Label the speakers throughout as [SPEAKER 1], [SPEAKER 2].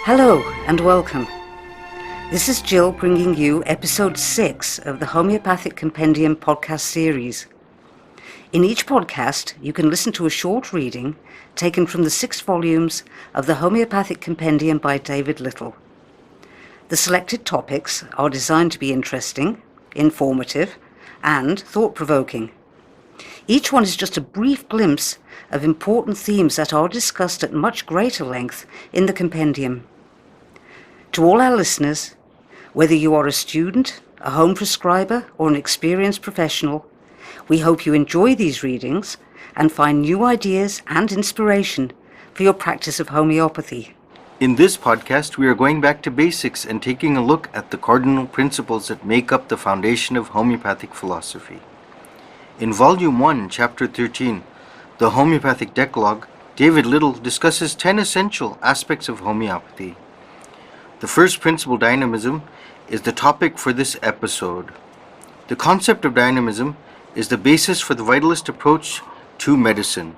[SPEAKER 1] Hello and welcome. This is Jill bringing you episode 6 of the Homoeopathic Compendium podcast series. In each podcast, you can listen to a short reading taken from the 6 volumes of the Homoeopathic Compendium by David Little. The selected topics are designed to be interesting, informative, and thought-provoking. Each one is just a brief glimpse of important themes that are discussed at much greater length in the compendium. To all our listeners, whether you are a student, a home prescriber, or an experienced professional, we hope you enjoy these readings and find new ideas and inspiration for your practice of homeopathy.
[SPEAKER 2] In this podcast, we are going back to basics and taking a look at the cardinal principles that make up the foundation of homeopathic philosophy. In Volume 1, Chapter 13, the Homoeopathic Decalogue, David Little discusses 10 essential aspects of homeopathy. The first principle, dynamism, is the topic for this episode. The concept of dynamism is the basis for the vitalist approach to medicine.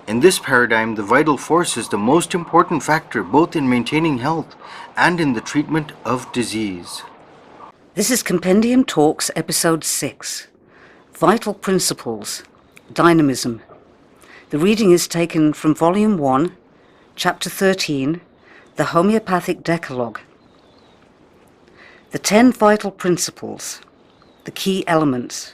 [SPEAKER 2] In this paradigm, the vital force is the most important factor both in maintaining health and in the treatment of disease.
[SPEAKER 1] This is Compendium Talks, Episode 6. Vital Principles, Dynamism. The reading is taken from Volume 1, Chapter 13, the Homoeopathic Decalogue. The 10 vital principles, the key elements.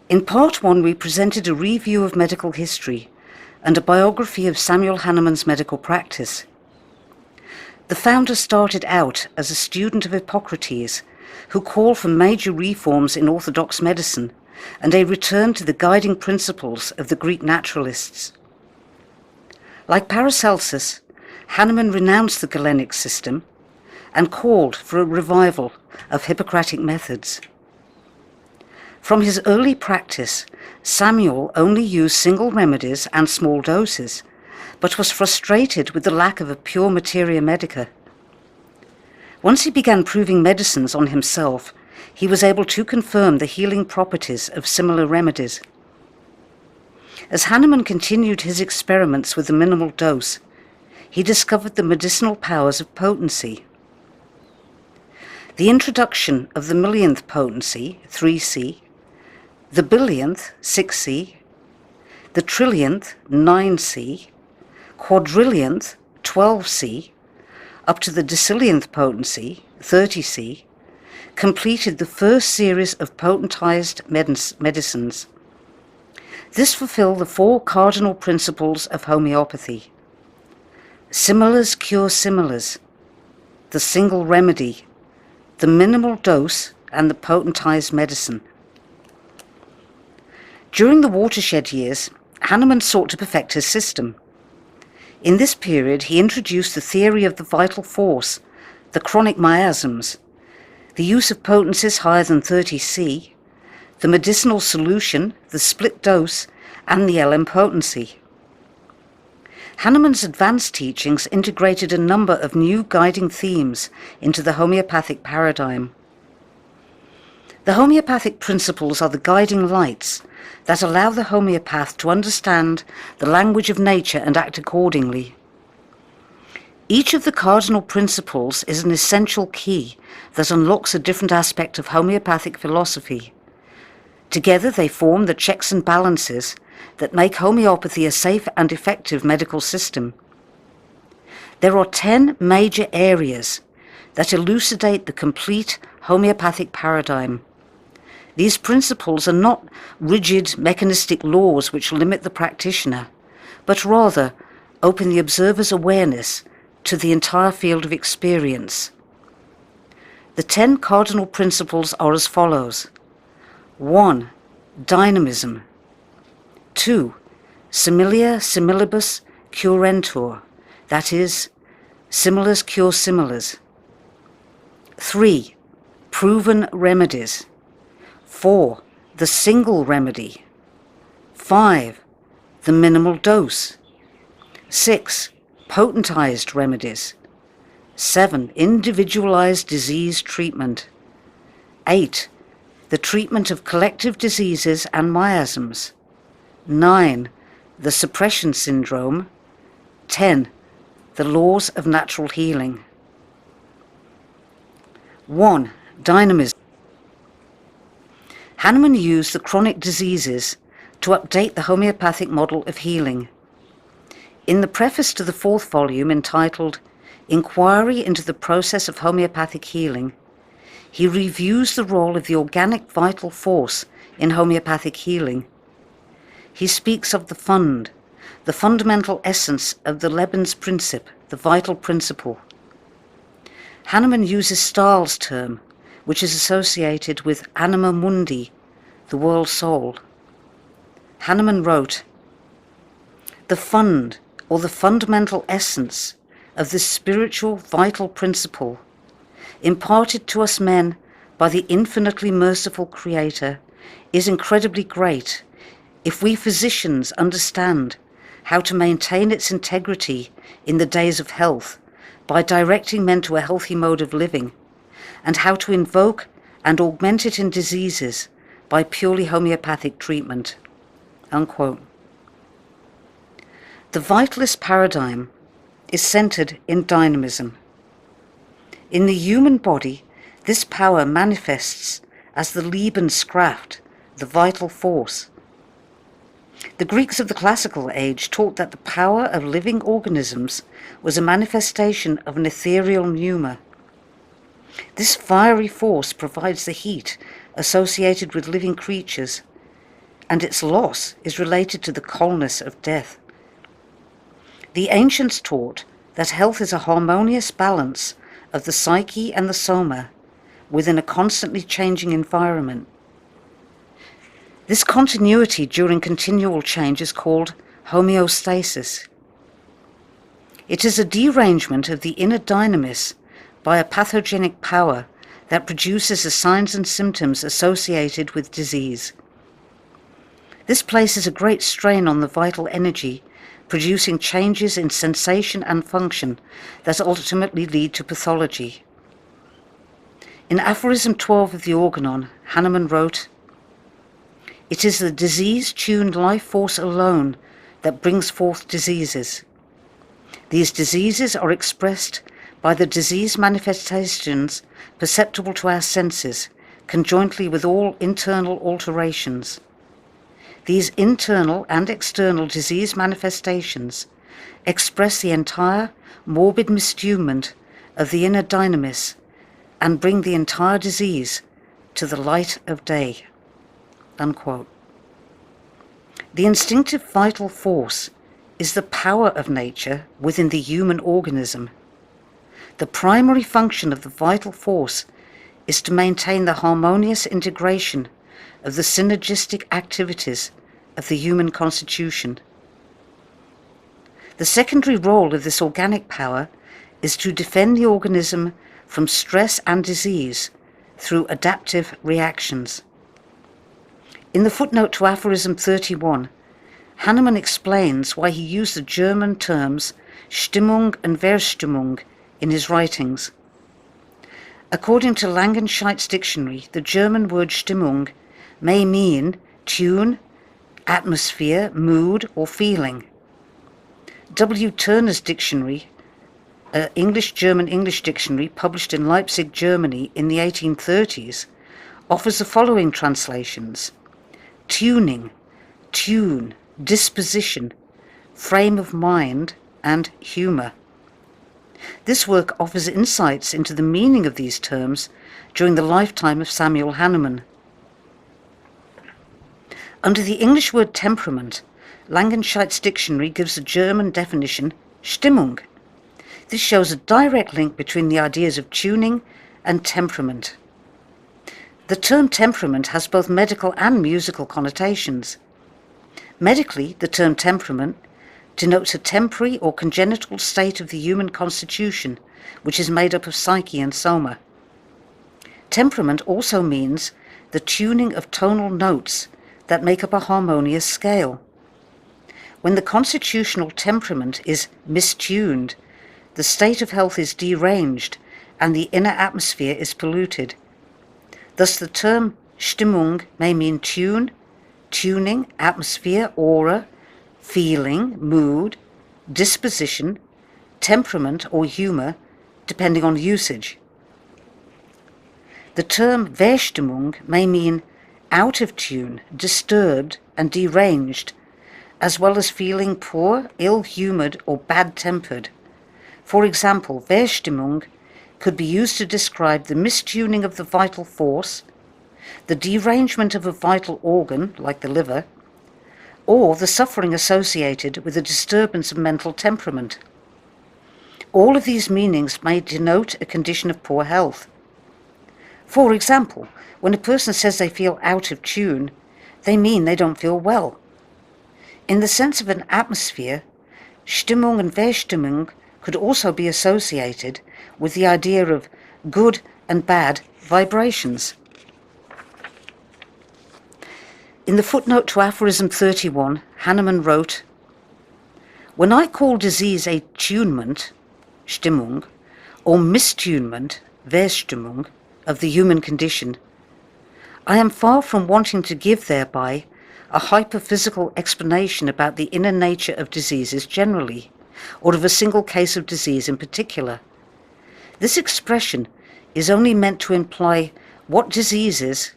[SPEAKER 1] In Part 1, we presented a review of medical history and a biography of Samuel Hahnemann's medical practice. The founder started out as a student of Hippocrates, who called for major reforms in orthodox medicine and a return to the guiding principles of the Greek naturalists. Like Paracelsus, Hahnemann renounced the Galenic system and called for a revival of Hippocratic methods. From his early practice, Samuel only used single remedies and small doses, but was frustrated with the lack of a pure materia medica. Once he began proving medicines on himself, he was able to confirm the healing properties of similar remedies. As Hahnemann continued his experiments with a minimal dose, he discovered the medicinal powers of potency. The introduction of the millionth potency, 3C, the billionth, 6C, the trillionth, 9C, quadrillionth, 12C, up to the decillionth potency, 30C, completed the first series of potentized medicines. This fulfilled the 4 cardinal principles of homeopathy. Similars cure similars, the single remedy, the minimal dose, and the potentized medicine. During the watershed years, Hahnemann sought to perfect his system. In this period, he introduced the theory of the vital force, the chronic miasms, the use of potencies higher than 30C, the medicinal solution, the split dose, and the LM potency. Hahnemann's advanced teachings integrated a number of new guiding themes into the homeopathic paradigm. The homeopathic principles are the guiding lights that allow the homeopath to understand the language of nature and act accordingly. Each of the cardinal principles is an essential key that unlocks a different aspect of homeopathic philosophy. Together they form the checks and balances that make homeopathy a safe and effective medical system. There are 10 major areas that elucidate the complete homeopathic paradigm. These principles are not rigid mechanistic laws which limit the practitioner, but rather open the observer's awareness to the entire field of experience. The 10 cardinal principles are as follows. 1. Dynamism. 2. Similia similibus curentur, that is, similars cure similars. 3. Proven remedies. 4. The single remedy. 5. The minimal dose. 6. Potentized remedies. 7. Individualized disease treatment. 8. The treatment of collective diseases and miasms. 9. The suppression syndrome. 10. The laws of natural healing. 1. Dynamism. Hahnemann used the chronic diseases to update the homeopathic model of healing. In the preface to the 4th volume, entitled Inquiry into the Process of Homeopathic Healing, he reviews the role of the organic vital force in homeopathic healing. He speaks of the fund, the fundamental essence of the Lebensprinzip, the vital principle. Hahnemann uses Stahl's term, which is associated with anima mundi, the world soul. Hahnemann wrote, "The fund, or the fundamental essence of this spiritual vital principle, imparted to us men by the infinitely merciful Creator, is incredibly great if we physicians understand how to maintain its integrity in the days of health by directing men to a healthy mode of living, and how to invoke and augment it in diseases by purely homeopathic treatment." Unquote. The Vitalist paradigm is centered in dynamism. In the human body, this power manifests as the Lebenskraft, the vital force. The Greeks of the classical age taught that the power of living organisms was a manifestation of an ethereal pneuma. This fiery force provides the heat associated with living creatures, and its loss is related to the coldness of death. The ancients taught that health is a harmonious balance of the psyche and the soma within a constantly changing environment. This continuity during continual change is called homeostasis. It is a derangement of the inner dynamis by a pathogenic power that produces the signs and symptoms associated with disease. This places a great strain on the vital energy, producing changes in sensation and function that ultimately lead to pathology. In aphorism 12 of the Organon, Hahnemann wrote, "It is the disease-tuned life force alone that brings forth diseases. These diseases are expressed by the disease manifestations perceptible to our senses, conjointly with all internal alterations. These internal and external disease manifestations express the entire morbid mistunement of the inner dynamis and bring the entire disease to the light of day." Unquote. The instinctive vital force is the power of nature within the human organism. The primary function of the vital force is to maintain the harmonious integration of the synergistic activities of the human constitution. The secondary role of this organic power is to defend the organism from stress and disease through adaptive reactions. In the footnote to aphorism 31, Hahnemann explains why he used the German terms Stimmung and Verstimmung in his writings. According to Langenscheid's dictionary, the German word Stimmung may mean tune, atmosphere, mood, or feeling. W. Turner's dictionary, English-German English dictionary published in Leipzig, Germany in the 1830s, offers the following translations: tuning, tune, disposition, frame of mind, and humour. This work offers insights into the meaning of these terms during the lifetime of Samuel Hahnemann. Under the English word temperament, Langenscheid's dictionary gives the German definition Stimmung. This shows a direct link between the ideas of tuning and temperament. The term temperament has both medical and musical connotations. Medically, the term temperament denotes a temporary or congenital state of the human constitution, which is made up of psyche and soma. Temperament also means the tuning of tonal notes that make up a harmonious scale. When the constitutional temperament is mistuned, the state of health is deranged and the inner atmosphere is polluted. Thus the term Stimmung may mean tune, tuning, atmosphere, aura, feeling, mood, disposition, temperament or humour, depending on usage. The term Verstimmung may mean out of tune, disturbed and deranged, as well as feeling poor, ill-humoured or bad-tempered. For example, Verstimmung could be used to describe the mistuning of the vital force, the derangement of a vital organ, like the liver, or the suffering associated with a disturbance of mental temperament. All of these meanings may denote a condition of poor health. For example, when a person says they feel out of tune, they mean they don't feel well. In the sense of an atmosphere, Stimmung and Verstimmung could also be associated with the idea of good and bad vibrations. In the footnote to aphorism 31, Hahnemann wrote, "When I call disease a tunement, Stimmung, or mistunement, Verstimmung, of the human condition, I am far from wanting to give thereby a hyperphysical explanation about the inner nature of diseases generally, or of a single case of disease in particular. This expression is only meant to imply what diseases,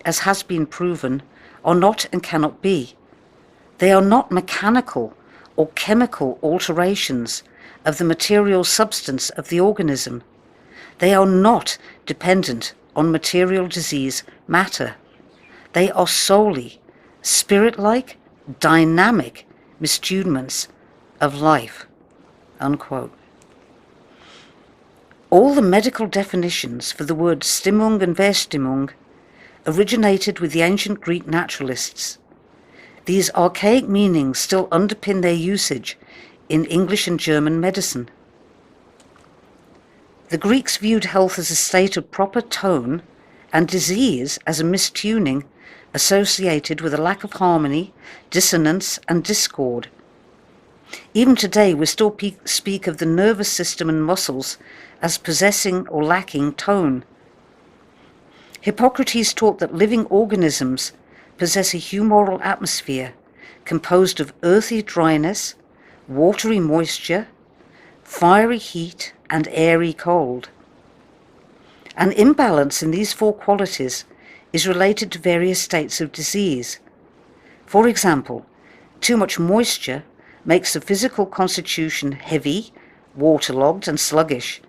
[SPEAKER 1] as has been proven, are not and cannot be. They are not mechanical or chemical alterations of the material substance of the organism. They are not dependent on material disease matter. They are solely spirit-like, dynamic mistunements of life." Unquote. All the medical definitions for the words Stimmung and Verstimmung originated with the ancient Greek naturalists. These archaic meanings still underpin their usage in English and German medicine. The Greeks viewed health as a state of proper tone and disease as a mistuning associated with a lack of harmony, dissonance and discord. Even today we still speak of the nervous system and muscles as possessing or lacking tone. Hippocrates taught that living organisms possess a humoral atmosphere composed of earthy dryness, watery moisture, fiery heat and airy cold. An imbalance in these four qualities is related to various states of disease. For example, too much moisture makes the physical constitution heavy, waterlogged and sluggish,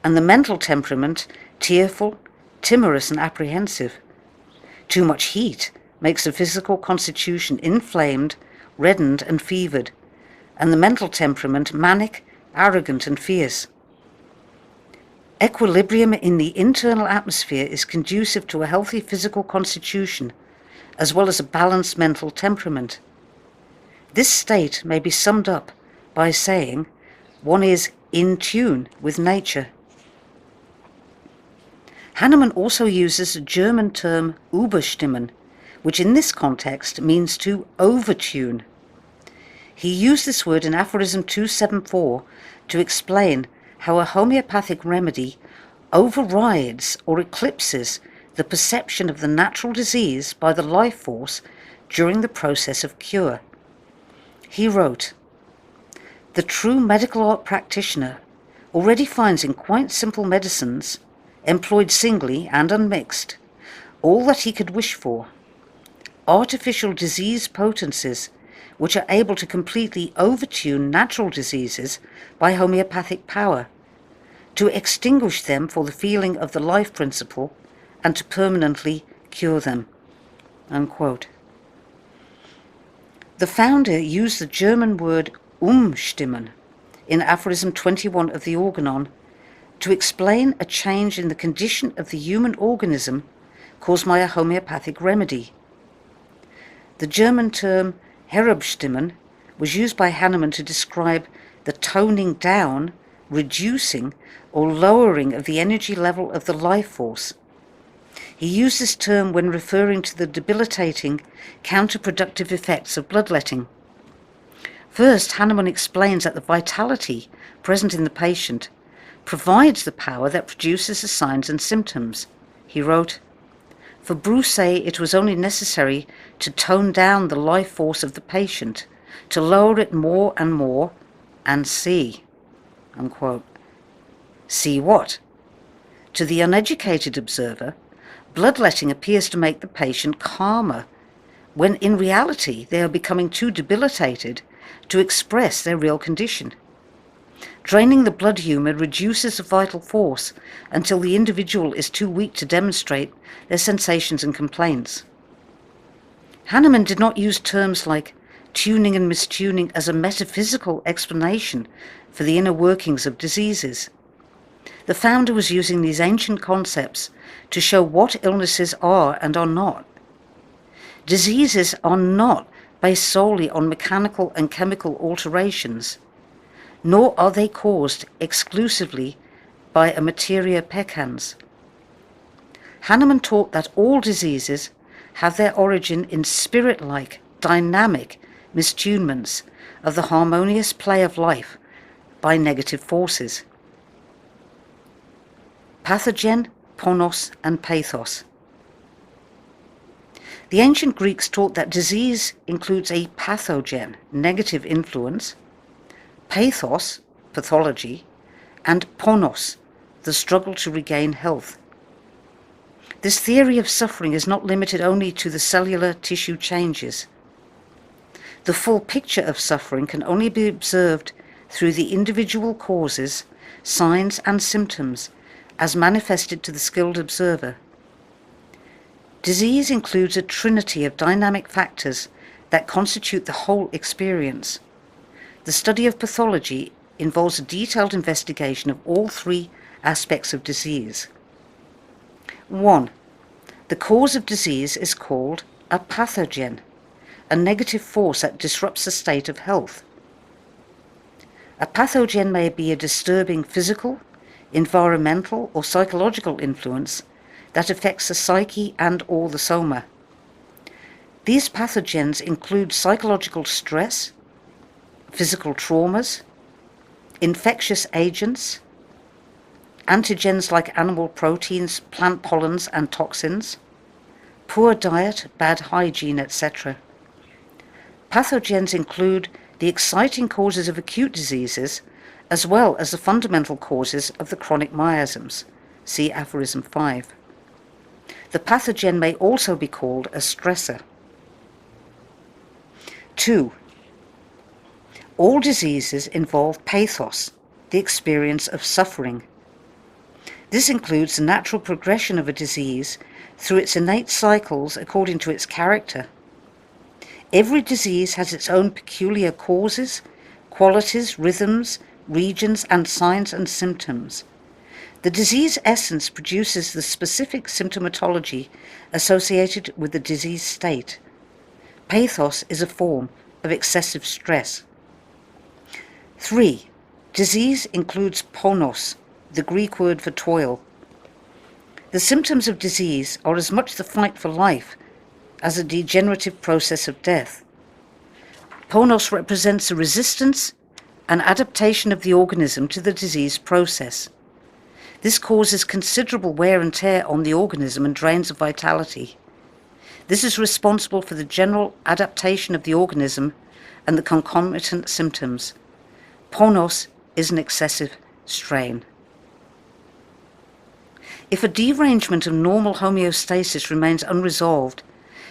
[SPEAKER 1] and the mental temperament tearful, timorous and apprehensive. Too much heat makes the physical constitution inflamed, reddened and fevered, and the mental temperament manic, arrogant and fierce. Equilibrium in the internal atmosphere is conducive to a healthy physical constitution, as well as a balanced mental temperament. This state may be summed up by saying one is in tune with nature. Hahnemann also uses the German term Überstimmen, which in this context means to overtune. He used this word in aphorism 274 to explain how a homeopathic remedy overrides or eclipses the perception of the natural disease by the life force during the process of cure. He wrote, "The true medical art practitioner already finds in quite simple medicines, employed singly and unmixed, all that he could wish for. Artificial disease potencies which are able to completely overtune natural diseases by homeopathic power, to extinguish them for the feeling of the life principle, and to permanently cure them." Unquote. The founder used the German word umstimmen in aphorism 21 of the Organon to explain a change in the condition of the human organism caused by a homeopathic remedy. The German term herabstimmen was used by Hahnemann to describe the toning down, reducing or lowering of the energy level of the life force. He used this term when referring to the debilitating, counterproductive effects of bloodletting. First, Hahnemann explains that the vitality present in the patient provides the power that produces the signs and symptoms. He wrote, "For Broussais it was only necessary to tone down the life force of the patient, to lower it more and more, and see." unquote. See what? To the uneducated observer, bloodletting appears to make the patient calmer, when in reality they are becoming too debilitated to express their real condition. Draining the blood humour reduces the vital force until the individual is too weak to demonstrate their sensations and complaints. Hahnemann did not use terms like tuning and mistuning as a metaphysical explanation for the inner workings of diseases. The founder was using these ancient concepts to show what illnesses are and are not. Diseases are not based solely on mechanical and chemical alterations, nor are they caused exclusively by a materia peccans. Hahnemann taught that all diseases have their origin in spirit-like, dynamic mistunements of the harmonious play of life by negative forces. Pathogen, ponos, and pathos. The ancient Greeks taught that disease includes a pathogen, negative influence, pathos, pathology, and ponos, the struggle to regain health. This theory of suffering is not limited only to the cellular tissue changes. The full picture of suffering can only be observed through the individual causes, signs, and symptoms as manifested to the skilled observer. Disease includes a trinity of dynamic factors that constitute the whole experience. The study of pathology involves a detailed investigation of all three aspects of disease. 1. The cause of disease is called a pathogen, a negative force that disrupts a state of health. A pathogen may be a disturbing physical, environmental, or psychological influence that affects the psyche and/or the soma. These pathogens include psychological stress, physical traumas, infectious agents, antigens like animal proteins, plant pollens, and toxins, poor diet, bad hygiene, etc. Pathogens include the exciting causes of acute diseases as well as the fundamental causes of the chronic miasms. See aphorism 5. The pathogen may also be called a stressor. 2. All diseases involve pathos, the experience of suffering. This includes the natural progression of a disease through its innate cycles according to its character. Every disease has its own peculiar causes, qualities, rhythms, regions, and signs and symptoms. The disease essence produces the specific symptomatology associated with the disease state. Pathos is a form of excessive stress. 3. Disease includes ponos, the Greek word for toil. The symptoms of disease are as much the fight for life as a degenerative process of death. Ponos represents the resistance and adaptation of the organism to the disease process. This causes considerable wear and tear on the organism and drains of vitality. This is responsible for the general adaptation of the organism and the concomitant symptoms. Ponos is an excessive strain. If a derangement of normal homeostasis remains unresolved,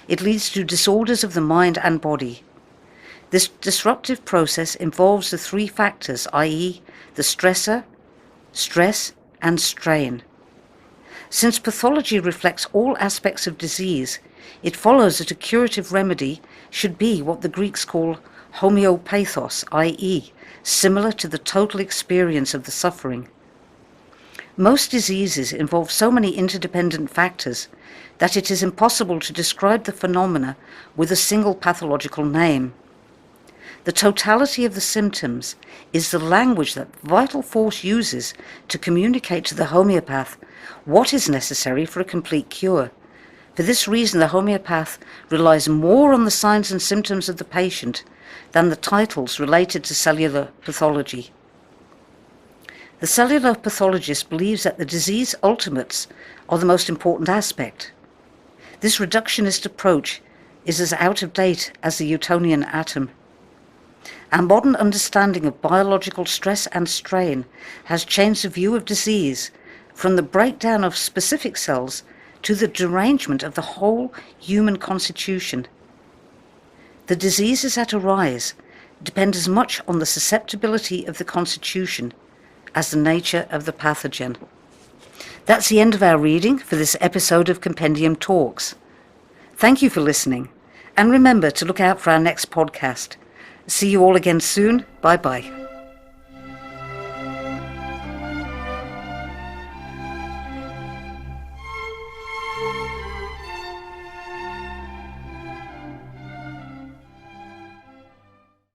[SPEAKER 1] it leads to disorders of the mind and body. This disruptive process involves the three factors, i.e., the stressor, stress, and strain. Since pathology reflects all aspects of disease, it follows that a curative remedy should be what the Greeks call homoeopathos, i.e., similar to the total experience of the suffering. Most diseases involve so many interdependent factors that it is impossible to describe the phenomena with a single pathological name. The totality of the symptoms is the language that vital force uses to communicate to the homeopath what is necessary for a complete cure. For this reason, the homeopath relies more on the signs and symptoms of the patient than the titles related to cellular pathology. The cellular pathologist believes that the disease ultimates are the most important aspect. This reductionist approach is as out of date as the Newtonian atom. Our modern understanding of biological stress and strain has changed the view of disease from the breakdown of specific cells to the derangement of the whole human constitution. The diseases that arise depend as much on the susceptibility of the constitution as the nature of the pathogen. That's the end of our reading for this episode of Compendium Talks. Thank you for listening, and remember to look out for our next podcast. See you all again soon. Bye-bye.